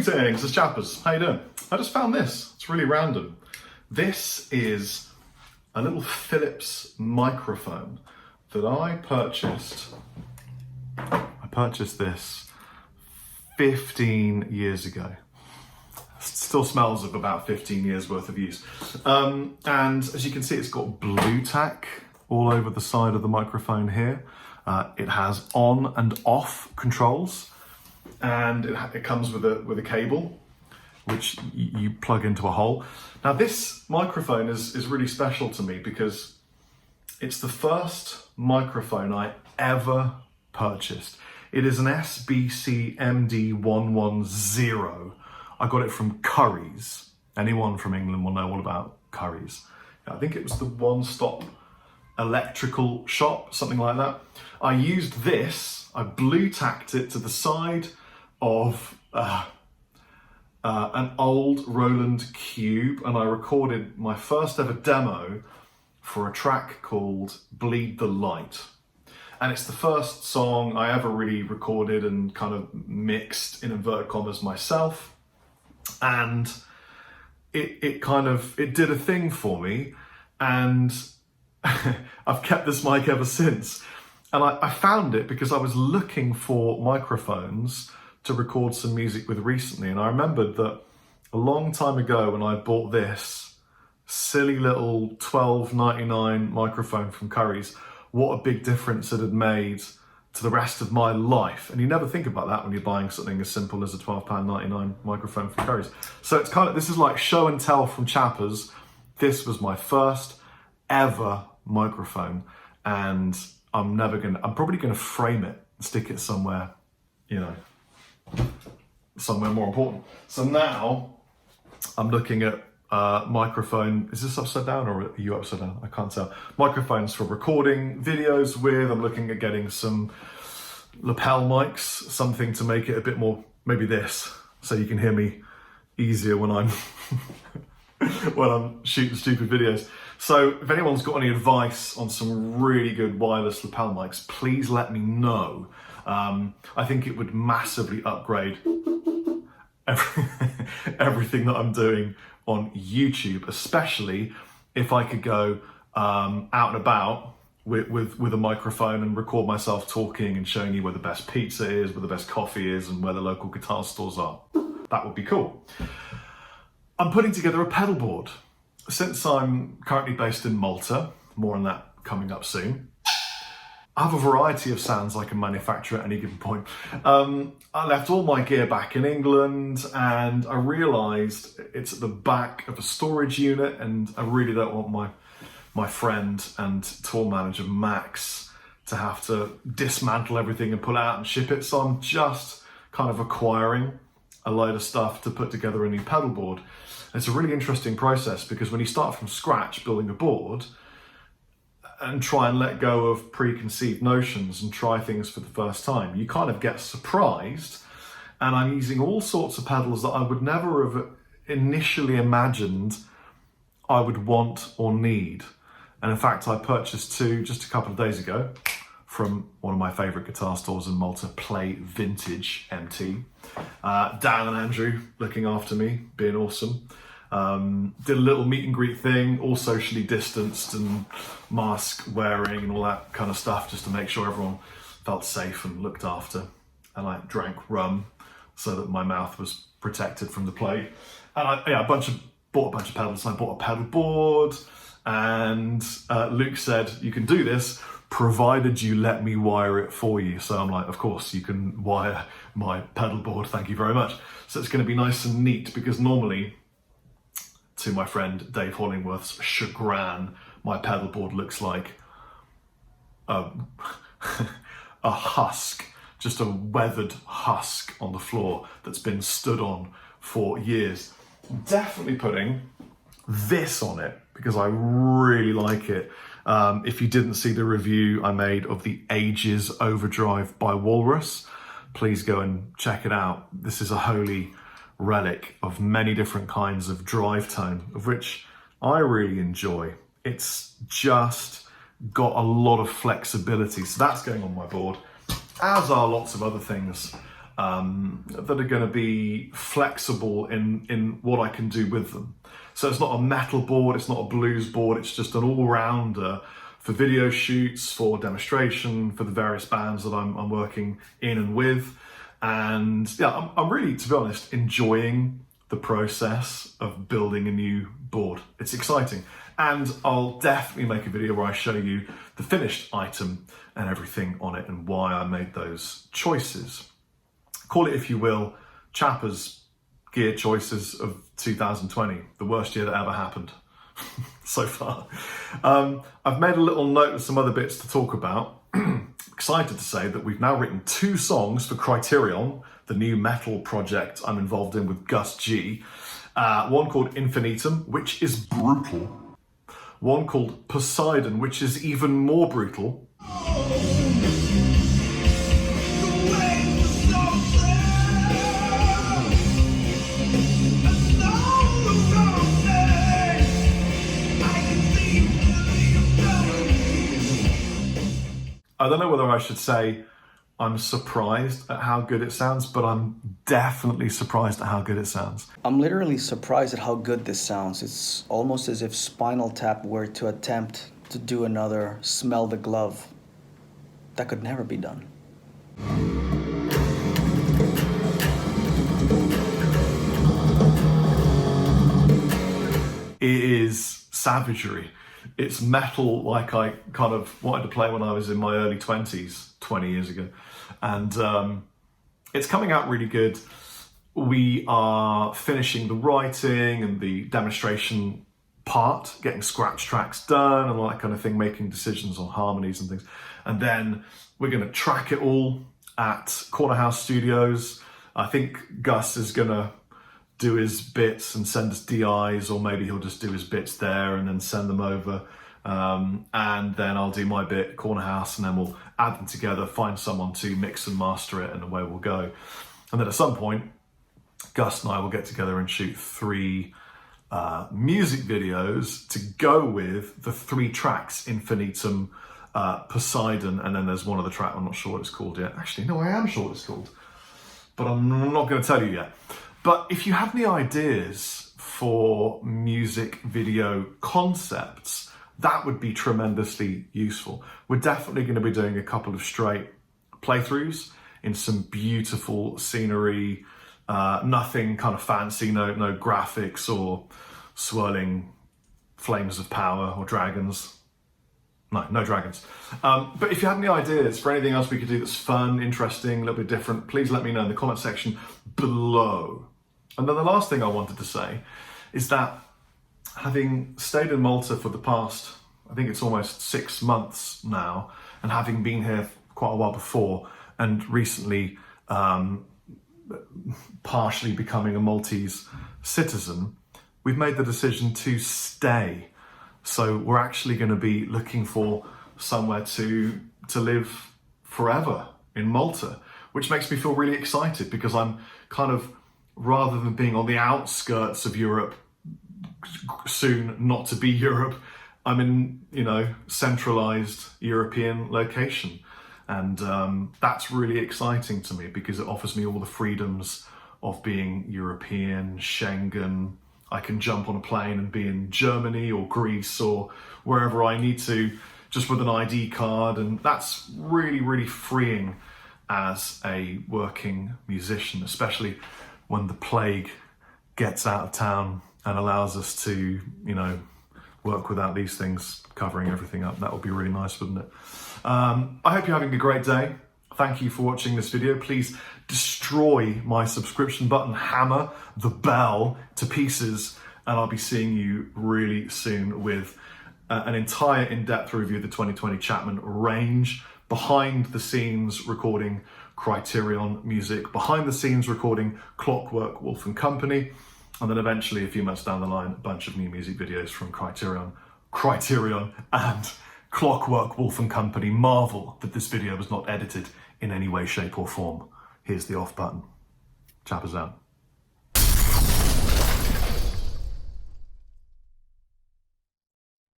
Greetings, it's Chappers. How you doing? I just found this. It's really random. This is a little Philips microphone that I purchased. I purchased this 15 years ago. It still smells of about 15 years worth of use. And as you can see, it's got blue tack all over the side of the microphone here. It has on and off controls, and it comes with a cable which you plug into a hole. Now this microphone is really special to me because it's the first microphone I ever purchased. It is an SBC MD110. I got it from Curry's. Anyone from England will know all about Curry's. I think it was the One-Stop Electrical Shop, something like that. I used this, I blue tacked it to the side of an old Roland Cube, and I recorded my first ever demo for a track called Bleed the Light. And it's the first song I ever really recorded and kind of mixed in inverted commas myself. And it did a thing for me, and I've kept this mic ever since. And I found it because I was looking for microphones to record some music with recently. And I remembered that a long time ago when I bought this silly little $12.99 microphone from Curry's, what a big difference it had made to the rest of my life. And you never think about that when you're buying something as simple as a £12.99 microphone from Curry's. So it's this is like show and tell from Chappers. This was my first ever microphone, and I'm probably gonna frame it and stick it somewhere, somewhere more important. So now I'm looking at microphone. Is this upside down or are you upside down? I can't tell. Microphones for recording videos with. I'm looking at getting some lapel mics, something to make it a bit more, maybe this, so you can hear me easier when I'm when I'm shooting stupid videos. So if anyone's got any advice on some really good wireless lapel mics, please let me know. I think it would massively upgrade everything that I'm doing on YouTube, especially if I could go out and about with a microphone and record myself talking and showing you where the best pizza is, where the best coffee is, and where the local guitar stores are. That would be cool. I'm putting together a pedal board. Since I'm currently based in Malta, more on that coming up soon, I have a variety of sounds I can manufacture at any given point. I left all my gear back in England, and I realised it's at the back of a storage unit, and I really don't want my friend and tour manager Max to have to dismantle everything and pull it out and ship it. So I'm just kind of acquiring a load of stuff to put together a new pedal board. It's a really interesting process because when you start from scratch building a board and try and let go of preconceived notions and try things for the first time, you kind of get surprised. And I'm using all sorts of pedals that I would never have initially imagined I would want or need. And in fact, I purchased two just a couple of days ago from one of my favorite guitar stores in Malta, Play Vintage MT. Dan and Andrew looking after me, being awesome. Did a little meet and greet thing, all socially distanced and mask wearing and all that kind of stuff, just to make sure everyone felt safe and looked after. And I drank rum so that my mouth was protected from the plague. And I bought a bunch of pedals. I bought a pedal board, and Luke said, you can do this provided you let me wire it for you. So I'm like, of course you can wire my pedal board, thank you very much. So it's going to be nice and neat, because normally, to my friend Dave Hollingworth's chagrin, my pedal board looks like a husk, just a weathered husk on the floor that's been stood on for years. Definitely putting this on it because I really like it. If you didn't see the review I made of the Ages Overdrive by Walrus, please go and check it out. This is a holy relic of many different kinds of drive tone, of which I really enjoy. It's just got a lot of flexibility. So that's going on my board, as are lots of other things that are going to be flexible in what I can do with them. So it's not a metal board, it's not a blues board, it's just an all-rounder for video shoots, for demonstration, for the various bands that I'm working in and with. And yeah, I'm really, to be honest, enjoying the process of building a new board. It's exciting. And I'll definitely make a video where I show you the finished item and everything on it and why I made those choices. Call it, if you will, Chappers gear choices of 2020, the worst year that ever happened so far. I've made a little note of some other bits to talk about. Excited to say that we've now written 2 songs for Criterion, the new metal project I'm involved in with Gus G. One called Infinitum, which is brutal. One called Poseidon, which is even more brutal. I don't know whether I should say I'm surprised at how good it sounds, but I'm definitely surprised at how good it sounds. I'm literally surprised at how good this sounds. It's almost as if Spinal Tap were to attempt to do another Smell the Glove. That could never be done. It is savagery. It's metal like I kind of wanted to play when I was in my early 20s, 20 years ago. And it's coming out really good. We are finishing the writing and the demonstration part, getting scratch tracks done and all that kind of thing, making decisions on harmonies and things. And then we're going to track it all at Corner House Studios. I think Gus is going to do his bits and send us DIs, or maybe he'll just do his bits there and then send them over. And then I'll do my bit, Corner House, and then we'll add them together, find someone to mix and master it, and away we'll go. And then at some point, Gus and I will get together and shoot 3 music videos to go with the 3 tracks, Infinitum, Poseidon, and then there's one other track, I'm not sure what it's called yet. Actually, no, I am sure what it's called, but I'm not going to tell you yet. But if you have any ideas for music video concepts, that would be tremendously useful. We're definitely going to be doing a couple of straight playthroughs in some beautiful scenery, nothing kind of fancy, no graphics or swirling flames of power or dragons. No dragons. But if you have any ideas for anything else we could do that's fun, interesting, a little bit different, please let me know in the comment section below. And then the last thing I wanted to say is that having stayed in Malta for the past, I think it's almost 6 months now, and having been here quite a while before, and recently partially becoming a Maltese citizen, we've made the decision to stay. So we're actually going to be looking for somewhere to live forever in Malta, which makes me feel really excited, because I'm kind of, rather than being on the outskirts of Europe, soon not to be Europe, I'm in, centralized European location. And that's really exciting to me, because it offers me all the freedoms of being European, Schengen. I can jump on a plane and be in Germany or Greece or wherever I need to, just with an ID card. And that's really, really freeing as a working musician, especially when the plague gets out of town and allows us to, work without these things covering everything up. That would be really nice, wouldn't it? I hope you're having a great day. Thank you for watching this video. Please destroy my subscription button, hammer the bell to pieces, and I'll be seeing you really soon with an entire in-depth review of the 2020 Chapman range, behind the scenes recording Criterion music, behind the scenes recording Clockwork Wolf and Company, and then eventually, a few months down the line, a bunch of new music videos from Criterion and Clockwork Wolf and Company. Marvel that this video was not edited in any way, shape or form. Here's the off button. Chappers out.